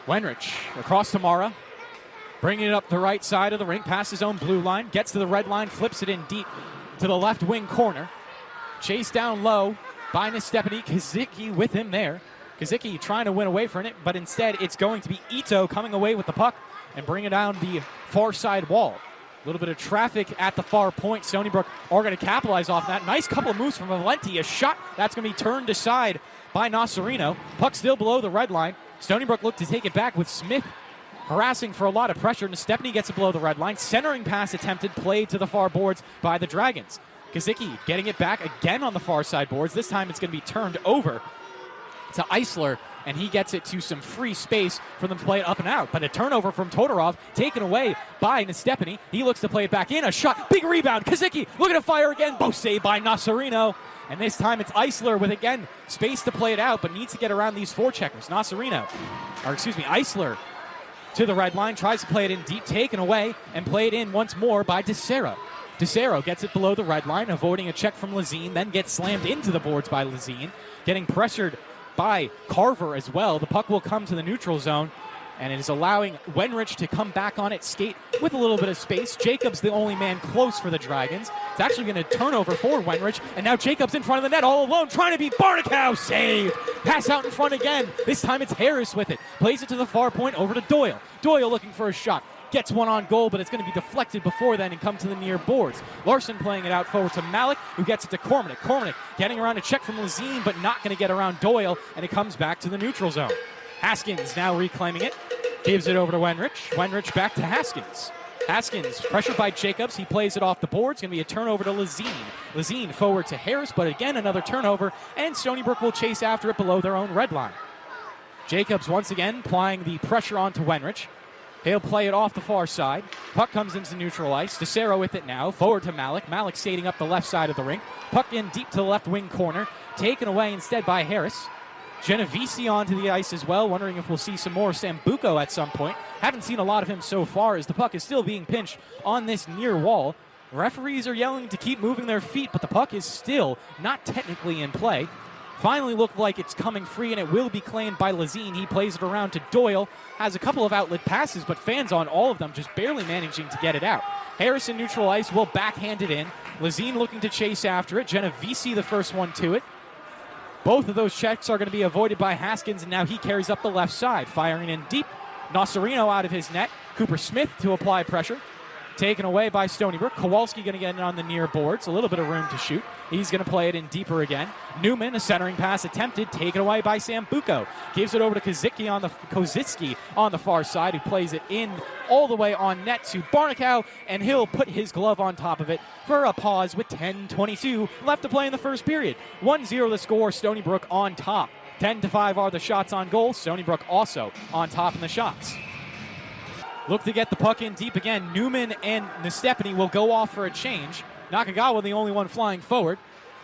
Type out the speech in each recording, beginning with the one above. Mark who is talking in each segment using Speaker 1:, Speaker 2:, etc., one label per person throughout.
Speaker 1: Wenrich across to Mara, bringing it up the right side of the rink, past his own blue line, gets to the red line, flips it in deep to the left wing corner. Chased down low by Nestepany. Kazicki with him there. Kazicki trying to win away from it, but instead it's going to be Ito coming away with the puck and bringing it down the far side wall. A little bit of traffic at the far point. Stony Brook are going to capitalize off that. Nice couple of moves from Valenti. A shot that's going to be turned aside by Nasarino. Puck still below the red line. Stony Brook looked to take it back with Smith harassing for a lot of pressure. Nestepany gets it below the red line. Centering pass attempted, played to the far boards by the Dragons. Kazicki getting it back again on the far side boards. This time it's going to be turned over to Eisler, and he gets it to some free space for them to play it up and out. But a turnover from Todorov, taken away by Nestepany. He looks to play it back in. A shot, big rebound. Kazicki looking to fire again. Both saved by Nasarino. And this time it's Eisler with, again, space to play it out, but needs to get around these forecheckers. Eisler to the red line, tries to play it in deep, taken away, and played in once more by DeCero. DeCero gets it below the red line, avoiding a check from Lazine, then gets slammed into the boards by Lazine, getting pressured by Carver as well. The puck will come to the neutral zone, and it is allowing Wenrich to come back on it, skate with a little bit of space. Jacobs the only man close for the Dragons. It's actually going to turn over for Wenrich, and now Jacobs in front of the net all alone, trying to beat Barnicow. Saved. Pass out in front again. This time it's Harris with it. Plays it to the far point over to Doyle. Doyle looking for a shot. Gets one on goal, but it's going to be deflected before then and come to the near boards. Larson playing it out forward to Malik, who gets it to Cormanek. Cormanek getting around a check from Lazine, but not going to get around Doyle, and it comes back to the neutral zone. Haskins now reclaiming it. Gives it over to Wenrich. Wenrich back to Haskins. Haskins pressured by Jacobs. He plays it off the boards. Going to be a turnover to Lazine. Lazine forward to Harris, but again another turnover, and Stony Brook will chase after it below their own red line. Jacobs once again applying the pressure onto Wenrich. He'll play it off the far side. Puck comes into neutral ice. DeCero with it now. Forward to Malik. Malik skating up the left side of the rink. Puck in deep to the left wing corner. Taken away instead by Harris. Genovese onto the ice as well. Wondering if we'll see some more Sambuco at some point. Haven't seen a lot of him so far as the puck is still being pinched on this near wall. Referees are yelling to keep moving their feet, but the puck is still not technically in play. Finally looked like it's coming free, and it will be claimed by Lazine. He plays it around to Doyle. Has a couple of outlet passes, but fans on all of them, just barely managing to get it out. Harris in neutral ice will backhand it in. Lazine looking to chase after it. Genovese the first one to it. Both of those checks are going to be avoided by Haskins, and now he carries up the left side, firing in deep. Nasarino out of his net. Cooper Smith to apply pressure. Taken away by Stony Brook. Kowalski going to get it on the near boards. A little bit of room to shoot. He's going to play it in deeper again. Newman, a centering pass attempted. Taken away by Sambuco. Gives it over to Kozicki on the far side, who plays it in all the way on net to Barnicow, and he'll put his glove on top of it for a pause with 10:22 left to play in the first period. 1-0 the score. Stony Brook on top. 10-5 are the shots on goal. Stony Brook also on top in the shots. Look to get the puck in deep again. Newman and Nestepany will go off for a change. Nakagawa the only one flying forward.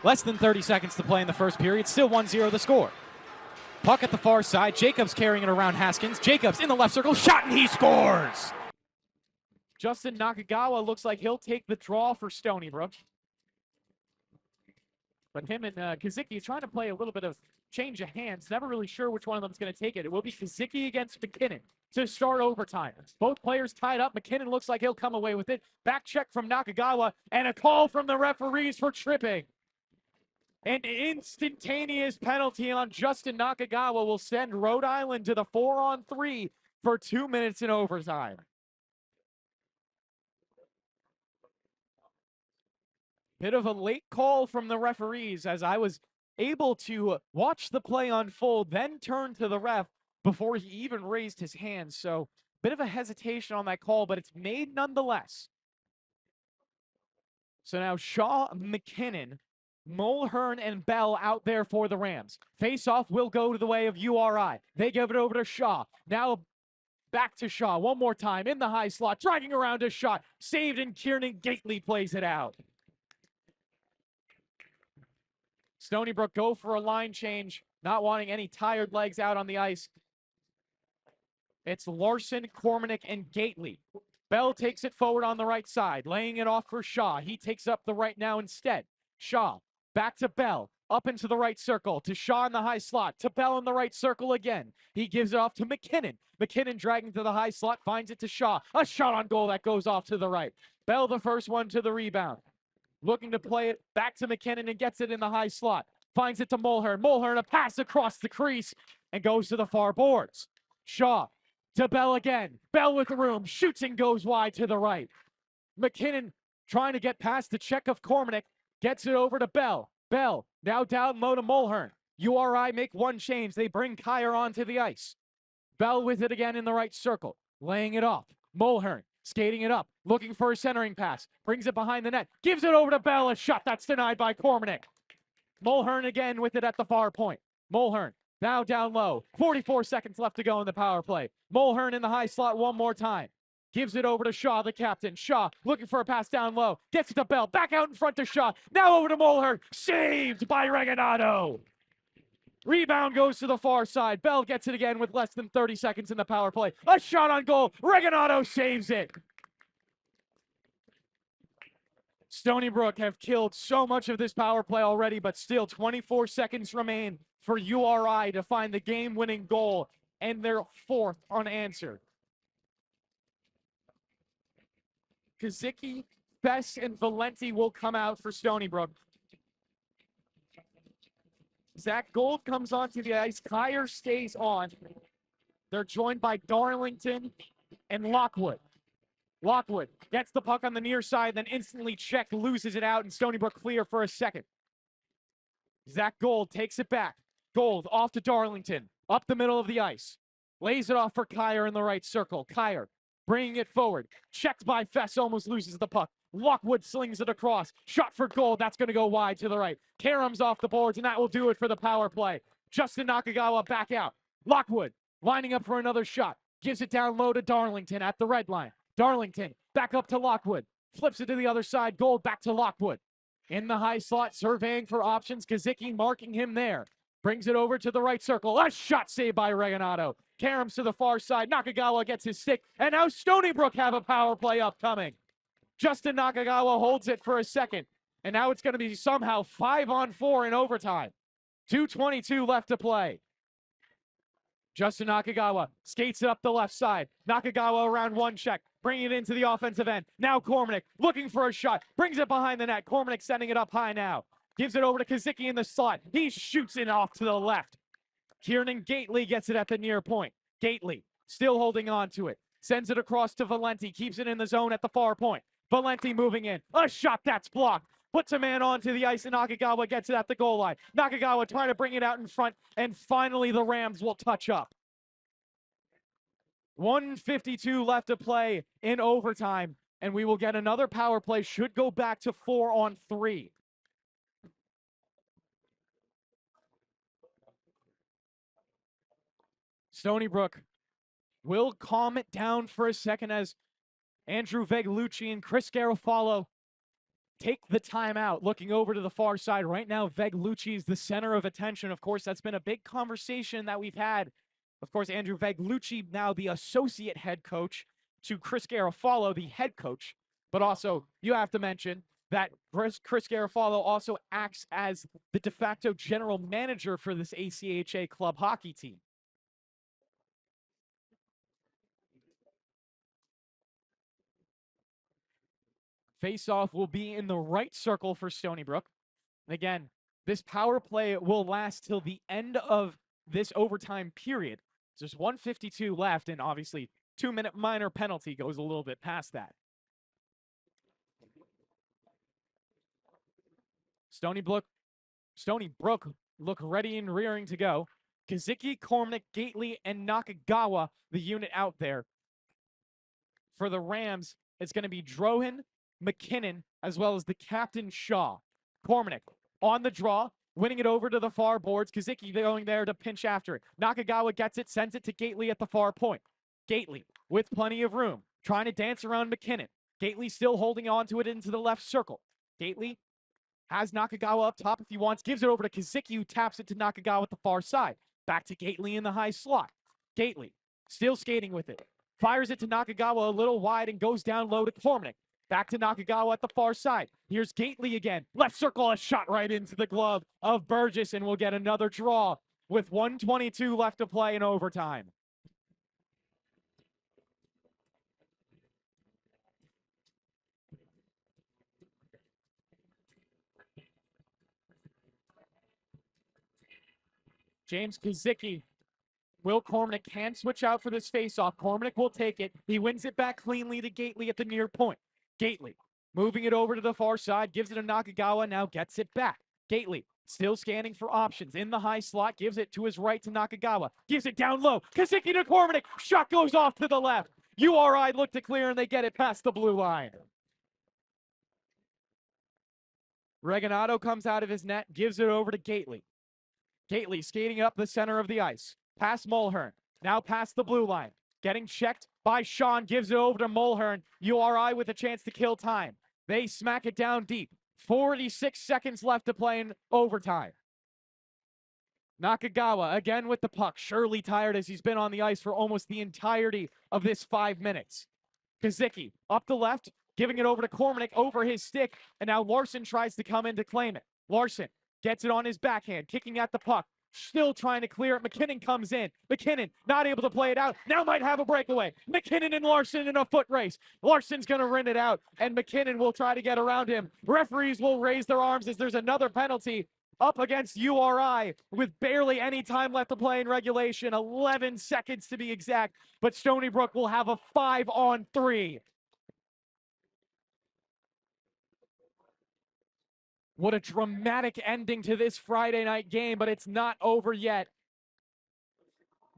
Speaker 1: Less than 30 seconds to play in the first period. Still 1-0 the score. Puck at the far side. Jacobs carrying it around Haskins. Jacobs in the left circle. Shot, and he scores! Justin Nakagawa looks like he'll take the draw for Stony Brook. But him and Kozicki trying to play a little bit of change of hands. Never really sure which one of them is going to take it. It will be Kozicki against McKinnon to start overtime. Both players tied up. McKinnon looks like he'll come away with it. Back check from Nakagawa, and a call from the referees for tripping. An instantaneous penalty on Justin Nakagawa will send Rhode Island to the 4-on-3 for 2 minutes in overtime. Bit of a late call from the referees, as I was able to watch the play unfold, then turn to the ref before he even raised his hands. So bit of a hesitation on that call, but it's made nonetheless. So now Shaw, McKinnon, Mulhern, and Bell out there for the Rams. Face-off will go to the way of URI. They give it over to Shaw. Now back to Shaw one more time in the high slot, dragging around a shot. Saved, and Kieran Gately plays it out. Stony Brook go for a line change, not wanting any tired legs out on the ice. It's Larson, Cormanek, and Gately. Bell takes it forward on the right side, laying it off for Shaw. He takes up the right now instead. Shaw, back to Bell. Up into the right circle to Shaw in the high slot, to Bell in the right circle again. He gives it off to McKinnon. McKinnon dragging to the high slot, finds it to Shaw. A shot on goal that goes off to the right. Bell the first one to the rebound. Looking to play it back to McKinnon and gets it in the high slot. Finds it to Mulhern. Mulhern a pass across the crease and goes to the far boards. Shaw to Bell again. Bell with room, shoots and goes wide to the right. McKinnon trying to get past the check of Cormanek, gets it over to Bell. Bell now down low to Mulhern. URI make one change. They bring Kyer onto the ice. Bell with it again in the right circle, laying it off. Mulhern skating it up, looking for a centering pass. Brings it behind the net, gives it over to Bell. A shot that's denied by Cormanek. Mulhern again with it at the far point. Mulhern now down low. 44 seconds left to go in the power play. Mulhern in the high slot one more time. Gives it over to Shaw, the captain. Shaw looking for a pass down low. Gets it to Bell. Back out in front to Shaw. Now over to Mulhern. Saved by Regalado. Rebound goes to the far side. Bell gets it again with less than 30 seconds in the power play. A shot on goal. Regalado saves it. Stony Brook have killed so much of this power play already, but still 24 seconds remain for URI to find the game-winning goal and their fourth unanswered. Kazicki, Bess, and Valenti will come out for Stony Brook. Zach Gold comes onto the ice. Kyer stays on. They're joined by Darlington and Lockwood. Lockwood gets the puck on the near side, then instantly checked, loses it out, and Stony Brook clear for a second. Zach Gold takes it back. Gold off to Darlington, up the middle of the ice. Lays it off for Kyer in the right circle. Kyer bringing it forward. Checked by Fess, almost loses the puck. Lockwood slings it across. Shot for goal. That's going to go wide to the right. Karam's off the boards, and that will do it for the power play. Justin Nakagawa back out. Lockwood lining up for another shot. Gives it down low to Darlington at the red line. Darlington back up to Lockwood. Flips it to the other side. Gold back to Lockwood. In the high slot, surveying for options. Kazicki marking him there. Brings it over to the right circle. A shot saved by Regalado. Karam's to the far side. Nakagawa gets his stick. And now Stony Brook have a power play upcoming. Justin Nakagawa holds it for a second. And now it's going to be somehow 5-on-4 in overtime. 2:22 left to play. Justin Nakagawa skates it up the left side. Nakagawa around one check, bringing it into the offensive end. Now Cormanek looking for a shot. Brings it behind the net. Cormanek sending it up high now. Gives it over to Kazicki in the slot. He shoots it off to the left. Kieran Gately gets it at the near point. Gately still holding on to it. Sends it across to Valenti. Keeps it in the zone at the far point. Valenti moving in. A shot that's blocked. Puts a man onto the ice, and Nakagawa gets it at the goal line. Nakagawa trying to bring it out in front, and finally the Rams will touch up. 1:52 left to play in overtime, and we will get another power play. Should go back to 4-on-3. Stony Brook will calm it down for a second as Andrew Veglucci and Chris Garofalo take the timeout. Looking over to the far side right now, Veglucci is the center of attention. Of course, that's been a big conversation that we've had. Of course, Andrew Veglucci now the associate head coach to Chris Garofalo, the head coach. But also, you have to mention that Chris Garofalo also acts as the de facto general manager for this ACHA club hockey team. Face-off will be in the right circle for Stony Brook. And again, this power play will last till the end of this overtime period. There's 1:52 left, and obviously 2-minute minor penalty goes a little bit past that. Stony Brook look ready and rearing to go. Kazicki, Cormanek, Gately, and Nakagawa, the unit out there. For the Rams, it's going to be Drohan, McKinnon, as well as the captain Shaw. Cormanek on the draw, winning it over to the far boards. Kazicki going there to pinch after it. Nakagawa gets it, sends it to Gately at the far point. Gately with plenty of room, trying to dance around McKinnon. Gately still holding on to it into the left circle. Gately has Nakagawa up top if he wants, gives it over to Kazicki, who taps it to Nakagawa at the far side. Back to Gately in the high slot. Gately still skating with it. Fires it to Nakagawa a little wide and goes down low to Cormanek. Back to Nakagawa at the far side. Here's Gately again. Left circle, a shot right into the glove of Burgess, and we'll get another draw with 1:22 left to play in overtime. James Kazicki. Will Cormack can switch out for this faceoff. Cormack will take it. He wins it back cleanly to Gately at the near point. Gately moving it over to the far side, gives it to Nakagawa, now gets it back. Gately still scanning for options in the high slot, gives it to his right to Nakagawa, gives it down low. Kazicki to Cormack, shot goes off to the left. URI look to clear and they get it past the blue line. Reganado comes out of his net, gives it over to Gately. Gately skating up the center of the ice. Past Mulhern. Now past the blue line. Getting checked by Sean. Gives it over to Mulhern. URI with a chance to kill time. They smack it down deep. 46 seconds left to play in overtime. Nakagawa again with the puck. Surely tired as he's been on the ice for almost the entirety of this 5 minutes. Kazicki up the left. Giving it over to Cormack over his stick. And now Larson tries to come in to claim it. Larson gets it on his backhand. Kicking at the puck. Still trying to clear it. McKinnon comes in. McKinnon not able to play it out. Now might have a breakaway. McKinnon and Larson in a foot race. Larson's going to run it out, and McKinnon will try to get around him. Referees will raise their arms as there's another penalty up against URI with barely any time left to play in regulation. 11 seconds to be exact, but Stony Brook will have a 5-on-3. What a dramatic ending to this Friday night game, but it's not over yet.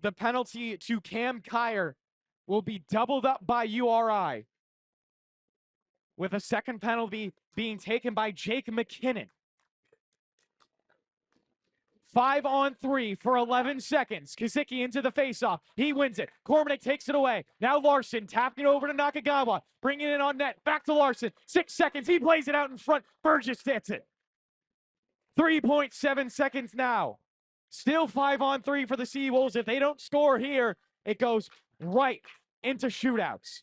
Speaker 1: The penalty to Cam Kyer will be doubled up by URI, with a second penalty being taken by Jake McKinnon. 5-on-3 for 11 seconds. Kazicki into the faceoff. He wins it. Cormack takes it away. Now Larson tapping it over to Nakagawa. Bringing it on net. Back to Larson. 6 seconds. He plays it out in front. Burgess hits it. 3.7 seconds now. Still 5-on-3 for the Seawolves. If they don't score here, it goes right into shootouts.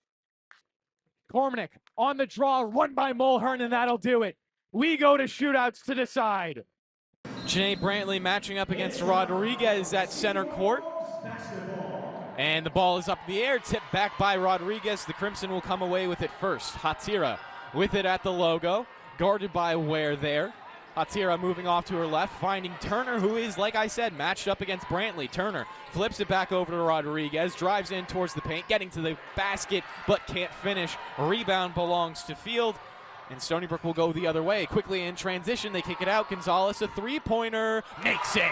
Speaker 1: Cormack on the draw, run by Mulhern, and that'll do it. We go to shootouts to decide.
Speaker 2: Janae Brantley matching up against Rodriguez at center court. And the ball is up in the air, tipped back by Rodriguez. The Crimson will come away with it first. Hatira with it at the logo, guarded by Ware there. Hatira moving off to her left, finding Turner, who is, like I said, matched up against Brantley. Turner flips it back over to Rodriguez, drives in towards the paint, getting to the basket, but can't finish. Rebound belongs to Field, and Stony Brook will go the other way. Quickly in transition, they kick it out. Gonzalez, a three-pointer, makes it.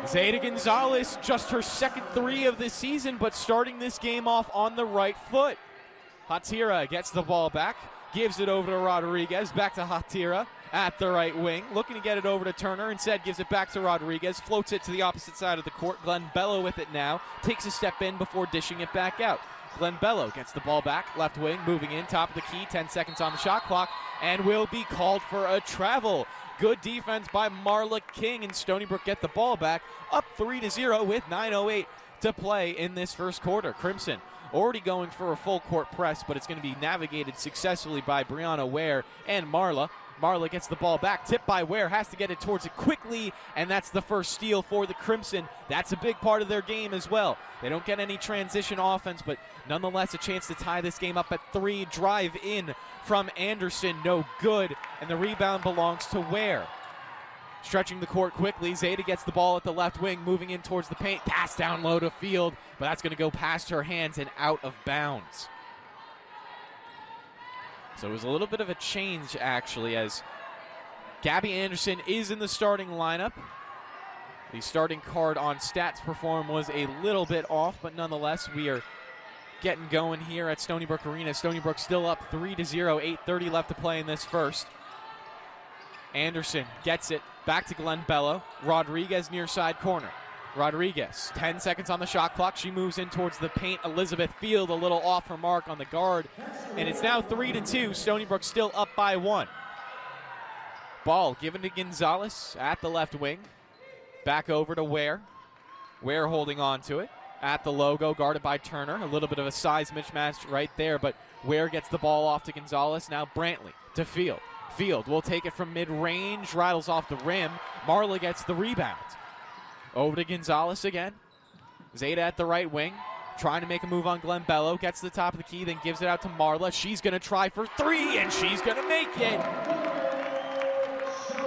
Speaker 2: Zeta Gonzalez, just her second three of the season, but starting this game off on the right foot. Hatira gets the ball back. Gives it over to Rodriguez, back to Hatira at the right wing. Looking to get it over to Turner. Instead, gives it back to Rodriguez. Floats it to the opposite side of the court. Glenn Bello with it now. Takes a step in before dishing it back out. Glenn Bello gets the ball back. Left wing, moving in. Top of the key. 10 seconds on the shot clock. And will be called for a travel. Good defense by Marla King. And Stony Brook get the ball back. Up 3-0 with 9:08 to play in this first quarter. Crimson already going for a full court press, but it's going to be navigated successfully by Brianna Ware and Marla. Marla gets the ball back, tipped by Ware, has to get it towards it quickly, and that's the first steal for the Crimson. That's a big part of their game as well. They don't get any transition offense, but nonetheless a chance to tie this game up at 3. Drive in from Anderson, no good, and the rebound belongs to Ware. Stretching the court quickly, Zeta gets the ball at the left wing, moving in towards the paint, pass down low to Field, but that's going to go past her hands and out of bounds. So it was a little bit of a change, actually, as Gabby Anderson is in the starting lineup. The starting card on Stats Perform was a little bit off, but nonetheless, we are getting going here at Stony Brook Arena. Stony Brook still up 3-0, 8:30 left to play in this first. Anderson gets it back to Glenn Bello. Rodriguez near side corner. Rodriguez, 10 seconds on the shot clock. She moves in towards the paint. Elizabeth Field a little off her mark on the guard. And it's now 3-2. Stony Brook still up by 1. Ball given to Gonzalez at the left wing. Back over to Ware. Ware holding on to it. at the logo, guarded by Turner. A little bit of a size mismatch right there, but Ware gets the ball off to Gonzalez. Now Brantley to Field. Field will take it from mid-range, rattles off the rim. Marla gets the rebound. Over to Gonzalez again. Zeta at the right wing, trying to make a move on Glenn Bello. Gets to the top of the key, then gives it out to Marla. She's going to try for three, and she's going to make it.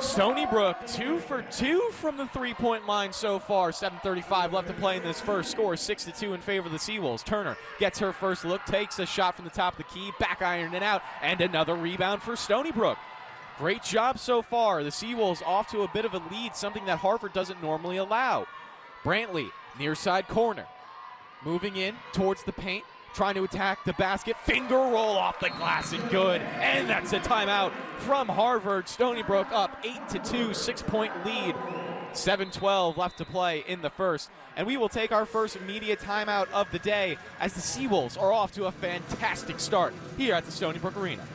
Speaker 2: Stony Brook 2 for 2 from the three-point line so far. 7:35 left to play in this first. Score 6-2 in favor of the Seawolves. Turner gets her first look, takes a shot from the top of the key, back ironed it out, and another rebound for Stony Brook. Great job so far. The Seawolves off to a bit of a lead, something that Harvard doesn't normally allow. Brantley, near side corner, moving in towards the paint, trying to attack the basket. Finger roll off the glass and good. And that's a timeout from Harvard. Stony Brook up 8-2, 6-point lead. 7:12 left to play in the first. And we will take our first media timeout of the day as the Seawolves are off to a fantastic start here at the Stony Brook Arena.